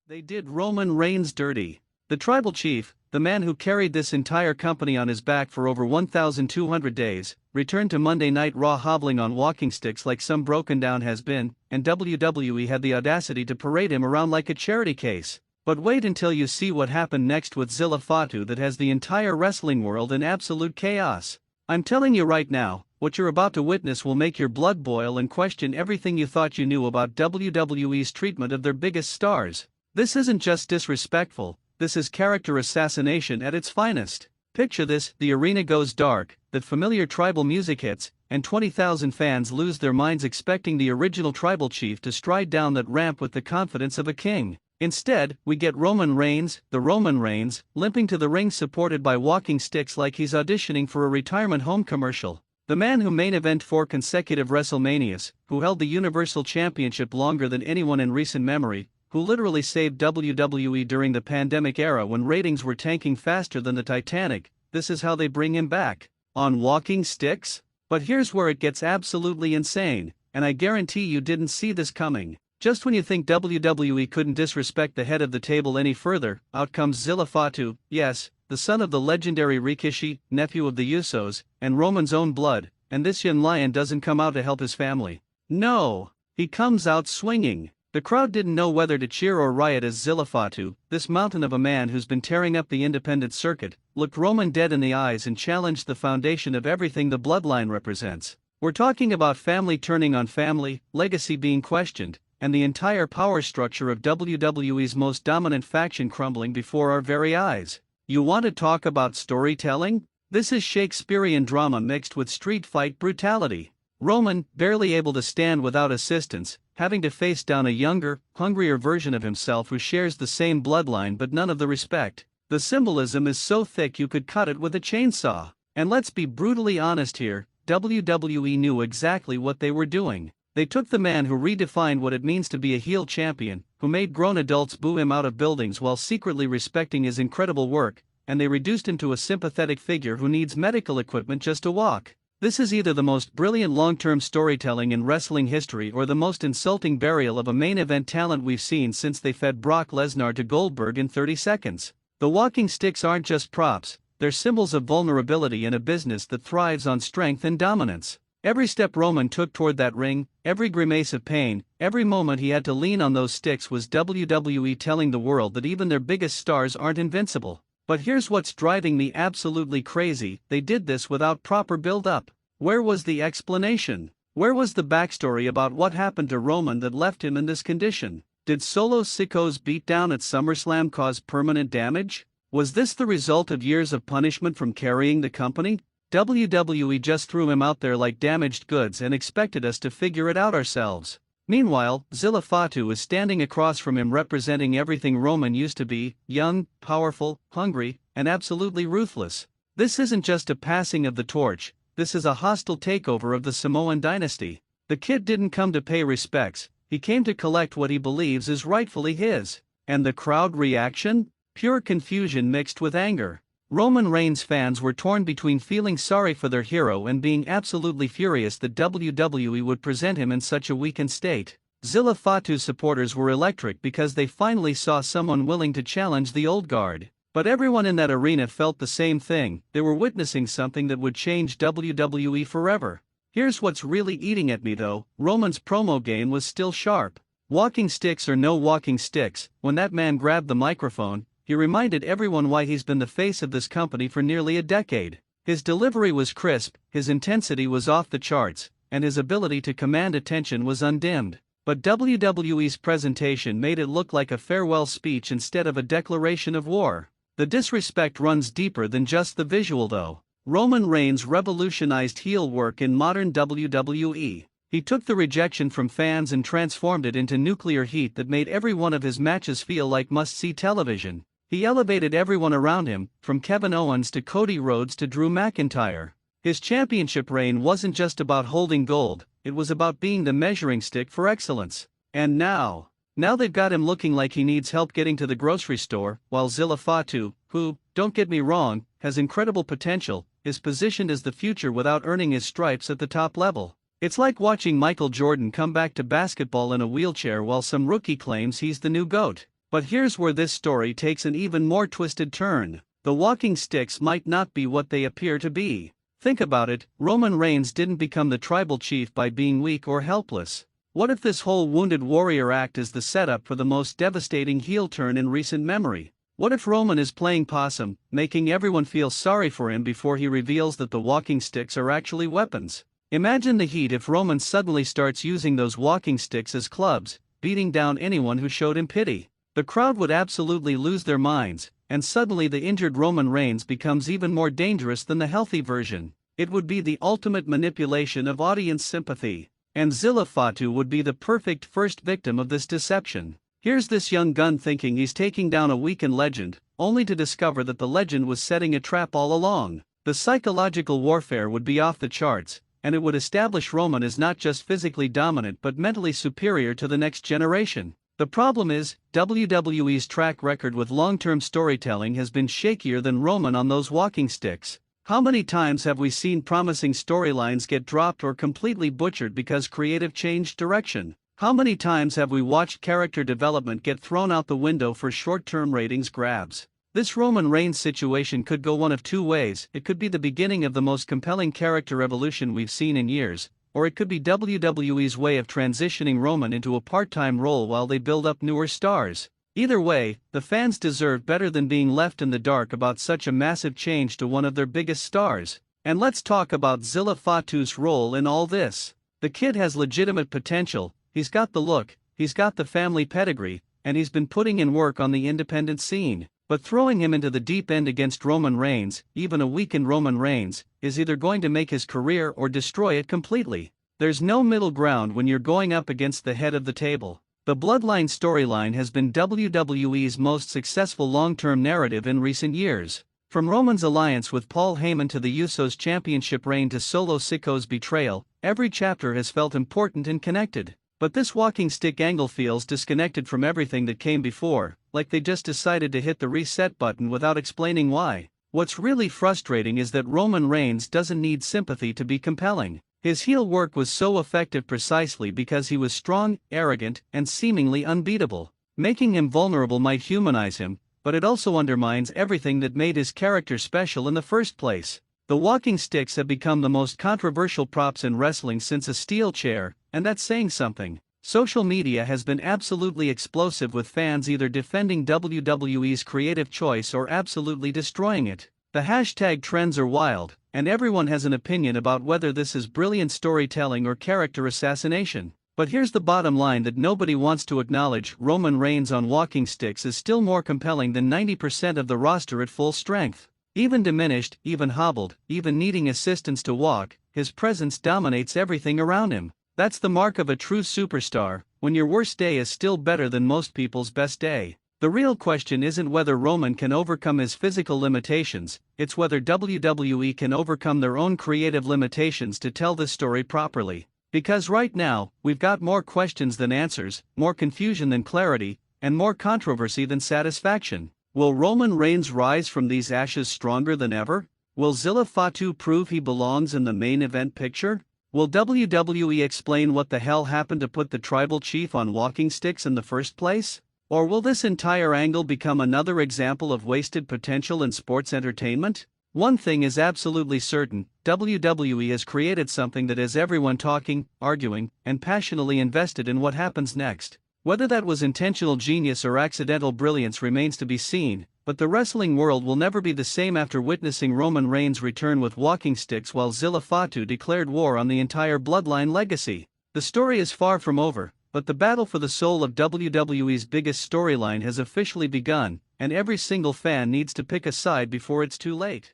They did Roman Reigns dirty. The tribal chief, the man who carried this entire company on his back for over 1,200 days, returned to Monday Night Raw hobbling on walking sticks like some broken down has-been, and WWE had the audacity to parade him around like a charity case. But wait until you see what happened next with Zilla Fatu that has the entire wrestling world in absolute chaos. I'm telling you right now, what you're about to witness will make your blood boil and question everything you thought you knew about WWE's treatment of their biggest stars. This isn't just disrespectful, this is character assassination at its finest. Picture this: the arena goes dark, that familiar tribal music hits, and 20,000 fans lose their minds expecting the original tribal chief to stride down that ramp with the confidence of a king. Instead, we get Roman Reigns, the Roman Reigns, limping to the ring supported by walking sticks like he's auditioning for a retirement home commercial. The man who main evented 4 consecutive WrestleManias, who held the Universal Championship longer than anyone in recent memory, who literally saved WWE during the pandemic era when ratings were tanking faster than the Titanic, this is how they bring him back. On walking sticks? But here's where it gets absolutely insane, and I guarantee you didn't see this coming. Just when you think WWE couldn't disrespect the head of the table any further, out comes Zilla Fatu, yes, the son of the legendary Rikishi, nephew of the Usos, and Roman's own blood, and this young lion doesn't come out to help his family. No, he comes out swinging. The crowd didn't know whether to cheer or riot as Zilla Fatu, this mountain of a man who's been tearing up the independent circuit, looked Roman dead in the eyes and challenged the foundation of everything the Bloodline represents. We're talking about family turning on family, legacy being questioned, and the entire power structure of WWE's most dominant faction crumbling before our very eyes. You want to talk about storytelling? This is Shakespearean drama mixed with street fight brutality. Roman, barely able to stand without assistance, having to face down a younger, hungrier version of himself who shares the same bloodline but none of the respect. The symbolism is so thick you could cut it with a chainsaw. And let's be brutally honest here, WWE knew exactly what they were doing. They took the man who redefined what it means to be a heel champion, who made grown adults boo him out of buildings while secretly respecting his incredible work, and they reduced him to a sympathetic figure who needs medical equipment just to walk. This is either the most brilliant long-term storytelling in wrestling history or the most insulting burial of a main event talent we've seen since they fed Brock Lesnar to Goldberg in 30 seconds. The walking sticks aren't just props, they're symbols of vulnerability in a business that thrives on strength and dominance. Every step Roman took toward that ring, every grimace of pain, every moment he had to lean on those sticks was WWE telling the world that even their biggest stars aren't invincible. But here's what's driving me absolutely crazy: they did this without proper build-up. Where was the explanation? Where was the backstory about what happened to Roman that left him in this condition? Did Solo Siko's beatdown at SummerSlam cause permanent damage? Was this the result of years of punishment from carrying the company? WWE just threw him out there like damaged goods and expected us to figure it out ourselves. Meanwhile, Zilla Fatu is standing across from him representing everything Roman used to be: young, powerful, hungry, and absolutely ruthless. This isn't just a passing of the torch, this is a hostile takeover of the Samoan dynasty. The kid didn't come to pay respects, he came to collect what he believes is rightfully his. And the crowd reaction? Pure confusion mixed with anger. Roman Reigns fans were torn between feeling sorry for their hero and being absolutely furious that WWE would present him in such a weakened state. Zilla Fatu supporters were electric because they finally saw someone willing to challenge the old guard. But everyone in that arena felt the same thing: they were witnessing something that would change WWE forever. Here's what's really eating at me though: Roman's promo game was still sharp. Walking sticks or no walking sticks, when that man grabbed the microphone, he reminded everyone why he's been the face of this company for nearly a decade. His delivery was crisp, his intensity was off the charts, and his ability to command attention was undimmed. But WWE's presentation made it look like a farewell speech instead of a declaration of war. The disrespect runs deeper than just the visual though. Roman Reigns revolutionized heel work in modern WWE. He took the rejection from fans and transformed it into nuclear heat that made every one of his matches feel like must-see television. He elevated everyone around him, from Kevin Owens to Cody Rhodes to Drew McIntyre. His championship reign wasn't just about holding gold, it was about being the measuring stick for excellence. And now they've got him looking like he needs help getting to the grocery store, while Zilla Fatu, who, don't get me wrong, has incredible potential, is positioned as the future without earning his stripes at the top level. It's like watching Michael Jordan come back to basketball in a wheelchair while some rookie claims he's the new GOAT. But here's where this story takes an even more twisted turn. The walking sticks might not be what they appear to be. Think about it, Roman Reigns didn't become the tribal chief by being weak or helpless. What if this whole wounded warrior act is the setup for the most devastating heel turn in recent memory? What if Roman is playing possum, making everyone feel sorry for him before he reveals that the walking sticks are actually weapons? Imagine the heat if Roman suddenly starts using those walking sticks as clubs, beating down anyone who showed him pity. The crowd would absolutely lose their minds, and suddenly the injured Roman Reigns becomes even more dangerous than the healthy version. It would be the ultimate manipulation of audience sympathy, and Zilla Fatu would be the perfect first victim of this deception. Here's this young gun thinking he's taking down a weakened legend, only to discover that the legend was setting a trap all along. The psychological warfare would be off the charts, and it would establish Roman as not just physically dominant but mentally superior to the next generation. The problem is, WWE's track record with long-term storytelling has been shakier than Roman on those walking sticks. How many times have we seen promising storylines get dropped or completely butchered because creative changed direction? How many times have we watched character development get thrown out the window for short-term ratings grabs? This Roman Reigns situation could go one of two ways. It could be the beginning of the most compelling character evolution we've seen in years, or it could be WWE's way of transitioning Roman into a part-time role while they build up newer stars. Either way, the fans deserve better than being left in the dark about such a massive change to one of their biggest stars. And let's talk about Zilla Fatu's role in all this. The kid has legitimate potential, he's got the look, he's got the family pedigree, and he's been putting in work on the independent scene. But throwing him into the deep end against Roman Reigns, even a weakened Roman Reigns, is either going to make his career or destroy it completely. There's no middle ground when you're going up against the head of the table. The Bloodline storyline has been WWE's most successful long-term narrative in recent years. From Roman's alliance with Paul Heyman to the Usos' championship reign to Solo Sikoa's betrayal, every chapter has felt important and connected. But this walking stick angle feels disconnected from everything that came before, like they just decided to hit the reset button without explaining why. What's really frustrating is that Roman Reigns doesn't need sympathy to be compelling. His heel work was so effective precisely because he was strong, arrogant, and seemingly unbeatable. Making him vulnerable might humanize him, but it also undermines everything that made his character special in the first place. The walking sticks have become the most controversial props in wrestling since a steel chair, and that's saying something. Social media has been absolutely explosive with fans either defending WWE's creative choice or absolutely destroying it. The hashtag trends are wild, and everyone has an opinion about whether this is brilliant storytelling or character assassination. But here's the bottom line that nobody wants to acknowledge: Roman Reigns on walking sticks is still more compelling than 90% of the roster at full strength. Even diminished, even hobbled, even needing assistance to walk, his presence dominates everything around him. That's the mark of a true superstar, when your worst day is still better than most people's best day. The real question isn't whether Roman can overcome his physical limitations, it's whether WWE can overcome their own creative limitations to tell this story properly. Because right now, we've got more questions than answers, more confusion than clarity, and more controversy than satisfaction. Will Roman Reigns rise from these ashes stronger than ever? Will Zilla Fatu prove he belongs in the main event picture? Will WWE explain what the hell happened to put the tribal chief on walking sticks in the first place? Or will this entire angle become another example of wasted potential in sports entertainment? One thing is absolutely certain: WWE has created something that has everyone talking, arguing, and passionately invested in what happens next. Whether that was intentional genius or accidental brilliance remains to be seen, but the wrestling world will never be the same after witnessing Roman Reigns return with walking sticks while Zilla Fatu declared war on the entire Bloodline legacy. The story is far from over, but the battle for the soul of WWE's biggest storyline has officially begun, and every single fan needs to pick a side before it's too late.